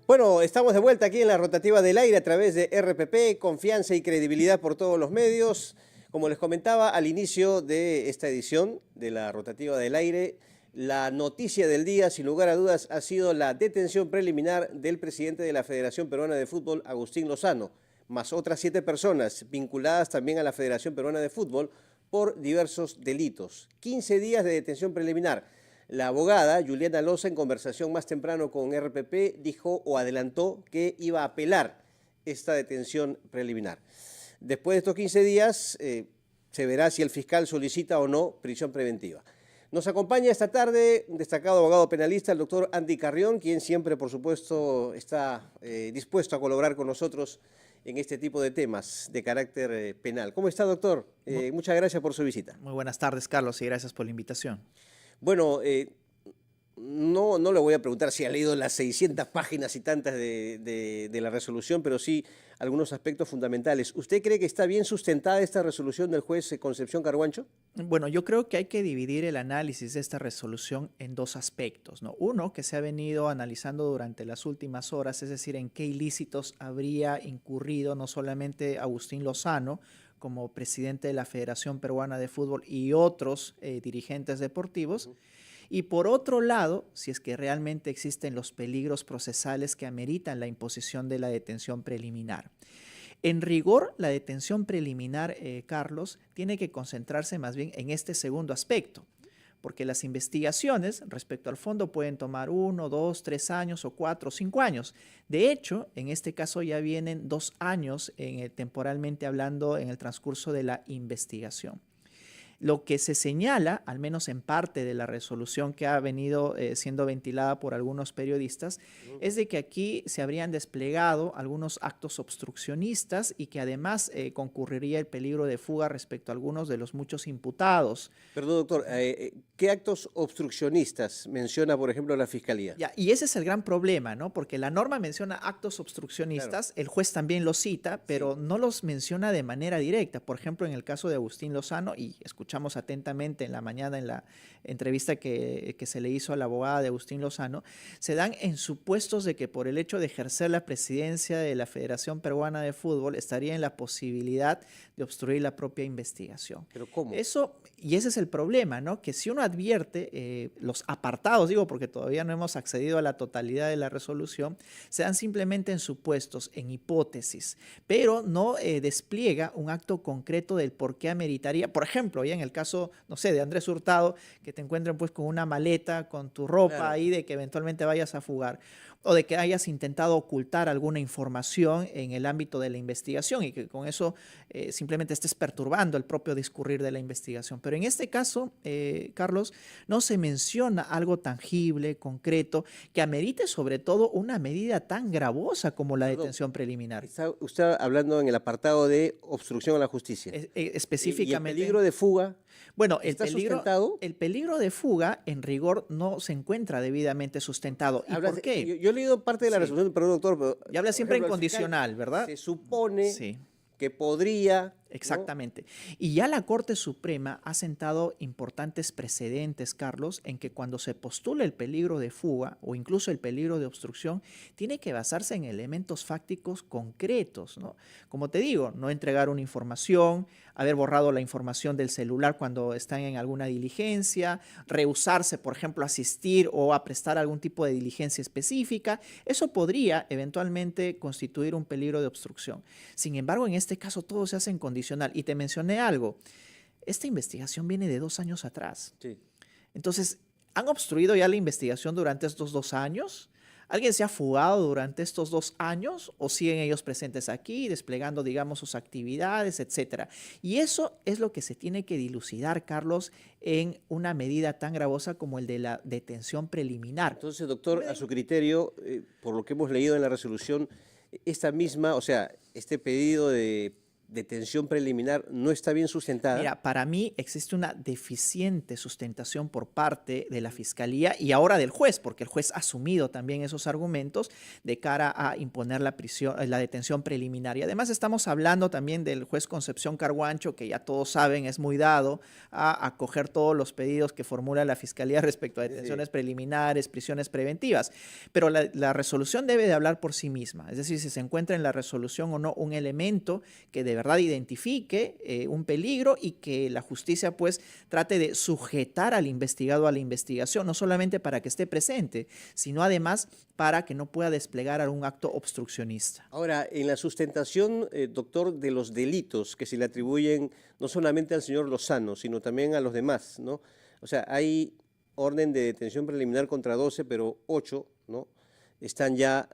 Bueno, estamos de vuelta aquí en la rotativa del aire a través de RPP, confianza y credibilidad por todos los medios. Como les comentaba al inicio de esta edición de la rotativa del aire, la noticia del día, sin lugar a dudas, ha sido la detención preliminar del presidente de la Federación Peruana de Fútbol, Agustín Lozano, más otras 7 personas vinculadas también a la Federación Peruana de Fútbol por diversos delitos. 15 días de detención preliminar. La abogada Juliana Loza, en conversación más temprano con RPP, dijo o adelantó que iba a apelar esta detención preliminar. Después de estos 15 días, se verá si el fiscal solicita o no prisión preventiva. Nos acompaña esta tarde un destacado abogado penalista, el doctor Andy Carrión, quien siempre, por supuesto, está dispuesto a colaborar con nosotros en este tipo de temas de carácter penal. ¿Cómo está, doctor? Muchas gracias por su visita. Muy buenas tardes, Carlos, y gracias por la invitación. Bueno, no le voy a preguntar si ha leído las 600 páginas y tantas de la resolución, pero sí algunos aspectos fundamentales. ¿Usted cree que está bien sustentada esta resolución del juez Concepción Carhuancho? Bueno, yo creo que hay que dividir el análisis de esta resolución en dos aspectos, ¿no? Uno, que se ha venido analizando durante las últimas horas, es decir, en qué ilícitos habría incurrido no solamente Agustín Lozano, como presidente de la Federación Peruana de Fútbol y otros dirigentes deportivos, y por otro lado, si es que realmente existen los peligros procesales que ameritan la imposición de la detención preliminar. En rigor, la detención preliminar, Carlos, tiene que concentrarse más bien en este segundo aspecto, porque las investigaciones respecto al fondo pueden tomar 1, 2, 3 años o 4 o 5 años. De hecho, en este caso ya vienen 2 años, temporalmente hablando, en el transcurso de la investigación. Lo que se señala, al menos en parte de la resolución que ha venido siendo ventilada por algunos periodistas, es de que aquí se habrían desplegado algunos actos obstruccionistas y que además concurriría el peligro de fuga respecto a algunos de los muchos imputados. Perdón, doctor, ¿qué actos obstruccionistas menciona, por ejemplo, la Fiscalía? Ya, y ese es el gran problema, ¿no? Porque la norma menciona actos obstruccionistas, claro. El juez también los cita, pero sí, no los menciona de manera directa. Por ejemplo, en el caso de Agustín Lozano, y escuchamos atentamente en la mañana en la entrevista que se le hizo a la abogada de Agustín Lozano, se dan en supuestos de que por el hecho de ejercer la presidencia de la Federación Peruana de Fútbol estaría en la posibilidad de obstruir la propia investigación. ¿Pero cómo? Eso, y ese es el problema, ¿no? Que si uno advierte los apartados, digo, porque todavía no hemos accedido a la totalidad de la resolución, se dan simplemente en supuestos, en hipótesis, pero no despliega un acto concreto del por qué ameritaría. Por ejemplo, ya en el caso, no sé, de Andrés Hurtado, que te encuentren pues con una maleta, con tu ropa, claro, ahí de que eventualmente vayas a fugar, o de que hayas intentado ocultar alguna información en el ámbito de la investigación y que con eso simplemente estés perturbando el propio discurrir de la investigación. Pero en este caso, Carlos, no se menciona algo tangible, concreto, que amerite sobre todo una medida tan gravosa como la detención preliminar. Está usted hablando en el apartado de obstrucción a la justicia. Específicamente. ¿Y el peligro de fuga? Bueno, el peligro de fuga, en rigor, no se encuentra debidamente sustentado. ¿Y por qué? Yo he leído parte de la resolución, perdón, doctor. Pero, y habla siempre en condicional, ¿verdad? Se supone que podría... Exactamente. ¿No? Y ya la Corte Suprema ha sentado importantes precedentes, Carlos, en que cuando se postula el peligro de fuga o incluso el peligro de obstrucción, tiene que basarse en elementos fácticos concretos, ¿no? Como te digo, no entregar una información, haber borrado la información del celular cuando están en alguna diligencia, rehusarse, por ejemplo, a asistir o a prestar algún tipo de diligencia específica. Eso podría eventualmente constituir un peligro de obstrucción. Sin embargo, en este caso todo se hace en condiciones. Y te mencioné algo, esta investigación viene de 2 años atrás. Sí. Entonces, ¿han obstruido ya la investigación durante estos 2 años? ¿Alguien se ha fugado durante estos 2 años o siguen ellos presentes aquí, desplegando, digamos, sus actividades, etcétera? Y eso es lo que se tiene que dilucidar, Carlos, en una medida tan gravosa como el de la detención preliminar. Entonces, doctor, a su criterio, por lo que hemos leído en la resolución, esta misma, o sea, este pedido de detención preliminar no está bien sustentada? Mira, para mí existe una deficiente sustentación por parte de la Fiscalía y ahora del juez, porque el juez ha asumido también esos argumentos de cara a imponer la prisión, la detención preliminar. Y además estamos hablando también del juez Concepción Carguancho, que ya todos saben es muy dado a acoger todos los pedidos que formula la Fiscalía respecto a detenciones preliminares, prisiones preventivas. Pero la resolución debe de hablar por sí misma, es decir, si se encuentra en la resolución o no un elemento que de verdad identifique un peligro y que la justicia pues trate de sujetar al investigado a la investigación, no solamente para que esté presente, sino además para que no pueda desplegar algún acto obstruccionista. Ahora, en la sustentación, doctor, de los delitos que se le atribuyen no solamente al señor Lozano, sino también a los demás, ¿no? O sea, hay orden de detención preliminar contra 12, pero 8, ¿no?, están ya,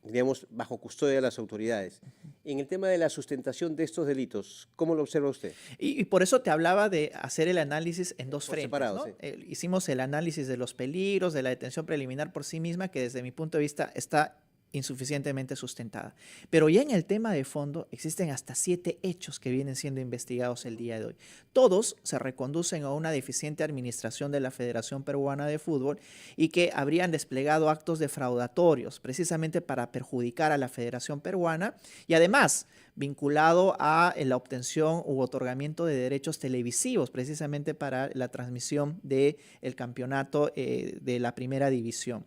digamos, bajo custodia de las autoridades. En el tema de la sustentación de estos delitos, ¿cómo lo observa usted? Y por eso te hablaba de hacer el análisis en dos frentes, separado, ¿no? sí. Hicimos el análisis de los peligros, de la detención preliminar por sí misma, que desde mi punto de vista está insuficientemente sustentada. Pero ya en el tema de fondo existen hasta 7 hechos que vienen siendo investigados el día de hoy. Todos se reconducen a una deficiente administración de la Federación Peruana de Fútbol y que habrían desplegado actos defraudatorios precisamente para perjudicar a la Federación Peruana y además vinculado a la obtención u otorgamiento de derechos televisivos precisamente para la transmisión del campeonato de la primera división.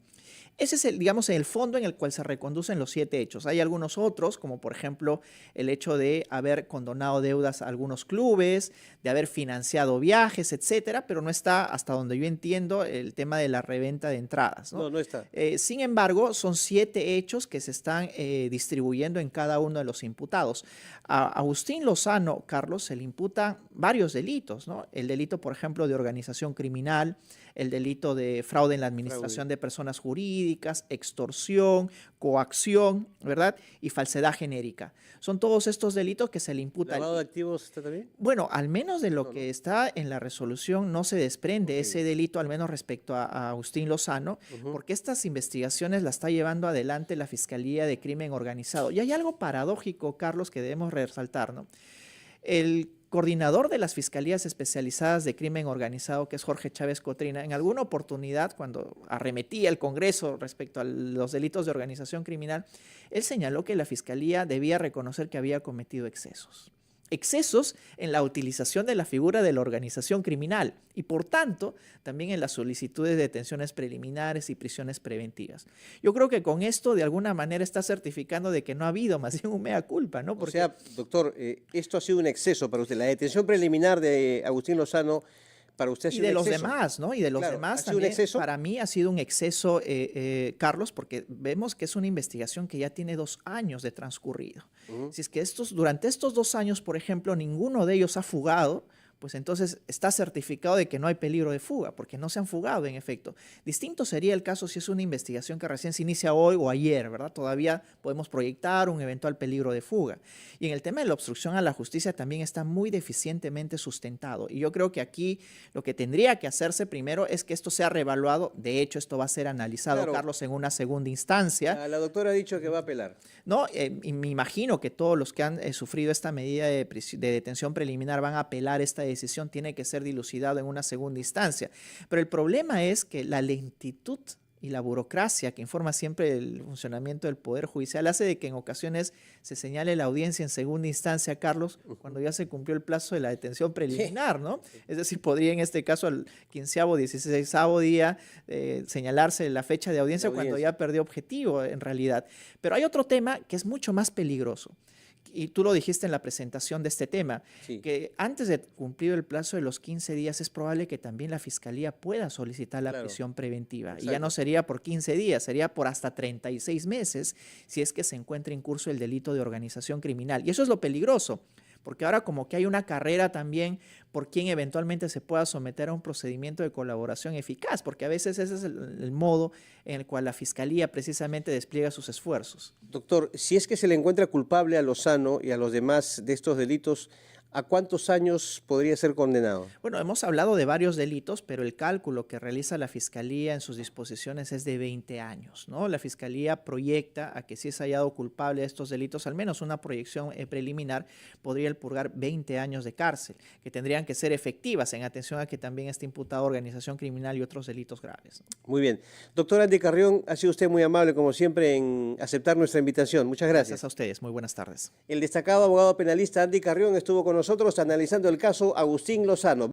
Ese es, digamos, el fondo en el cual se reconducen los 7 hechos. Hay algunos otros, como por ejemplo el hecho de haber condonado deudas a algunos clubes, de haber financiado viajes, etcétera, pero no está, hasta donde yo entiendo, el tema de la reventa de entradas, ¿no? No, no está. Sin embargo, son 7 hechos que se están distribuyendo en cada uno de los imputados. A Agustín Lozano, Carlos, se le imputan varios delitos, ¿no? El delito, por ejemplo, de organización criminal, el delito de fraude en la administración de personas jurídicas, extorsión, coacción, ¿verdad? Y falsedad genérica. Son todos estos delitos que se le imputan. ¿Lavado de activos está también? Bueno, al menos de lo que está en la resolución no se desprende ese delito, al menos respecto a Agustín Lozano, porque estas investigaciones las está llevando adelante la Fiscalía de Crimen Organizado. Y hay algo paradójico, Carlos, que debemos resaltar, ¿no? El coordinador de las Fiscalías Especializadas de Crimen Organizado, que es Jorge Chávez Cotrina, en alguna oportunidad, cuando arremetía el Congreso respecto a los delitos de organización criminal, él señaló que la Fiscalía debía reconocer que había cometido excesos. Excesos en la utilización de la figura de la organización criminal y, por tanto, también en las solicitudes de detenciones preliminares y prisiones preventivas. Yo creo que con esto, de alguna manera, está certificando de que no ha habido más bien un mea culpa, ¿no? Porque... O sea, doctor, esto ha sido un exceso para usted. La detención preliminar de Agustín Lozano, para usted ha sido un exceso. Y de los demás, ¿no? Y de los demás también, para mí ha sido un exceso, Carlos, porque vemos que es una investigación que ya tiene 2 años de transcurrido. Si es que durante estos 2 años, por ejemplo, ninguno de ellos ha fugado, pues entonces está certificado de que no hay peligro de fuga, porque no se han fugado en efecto. Distinto sería el caso si es una investigación que recién se inicia hoy o ayer, ¿verdad? Todavía podemos proyectar un eventual peligro de fuga. Y en el tema de la obstrucción a la justicia también está muy deficientemente sustentado. Y yo creo que aquí lo que tendría que hacerse primero es que esto sea reevaluado. De hecho, esto va a ser analizado, claro, Carlos, en una segunda instancia. La doctora ha dicho que va a apelar. No, y me imagino que todos los que han sufrido esta medida de detención preliminar van a apelar esta decisión, tiene que ser dilucidado en una segunda instancia. Pero el problema es que la lentitud y la burocracia que informa siempre el funcionamiento del Poder Judicial hace de que en ocasiones se señale la audiencia en segunda instancia, Carlos, cuando ya se cumplió el plazo de la detención preliminar, ¿no? Es decir, podría en este caso al 15º, 16º día señalarse la fecha de audiencia cuando ya perdió objetivo en realidad. Pero hay otro tema que es mucho más peligroso. Y tú lo dijiste en la presentación de este tema, que antes de cumplir el plazo de los 15 días es probable que también la Fiscalía pueda solicitar la prisión preventiva. Exacto. Y ya no sería por 15 días, sería por hasta 36 meses si es que se encuentra en curso el delito de organización criminal. Y eso es lo peligroso, porque ahora como que hay una carrera también por quien eventualmente se pueda someter a un procedimiento de colaboración eficaz, porque a veces ese es el modo en el cual la Fiscalía precisamente despliega sus esfuerzos. Doctor, si es que se le encuentra culpable a Lozano y a los demás de estos delitos, ¿A cuántos años podría ser condenado? Bueno, hemos hablado de varios delitos, pero el cálculo que realiza la Fiscalía en sus disposiciones es de 20 años, ¿no? La Fiscalía proyecta a que si es hallado culpable de estos delitos, al menos una proyección preliminar, podría purgar 20 años de cárcel, que tendrían que ser efectivas en atención a que también está imputada organización criminal y otros delitos graves, ¿no? Muy bien. Doctor Andy Carrión, ha sido usted muy amable, como siempre, en aceptar nuestra invitación. Muchas gracias. Gracias a ustedes. Muy buenas tardes. El destacado abogado penalista Andy Carrión estuvo con nosotros analizando el caso Agustín Lozano.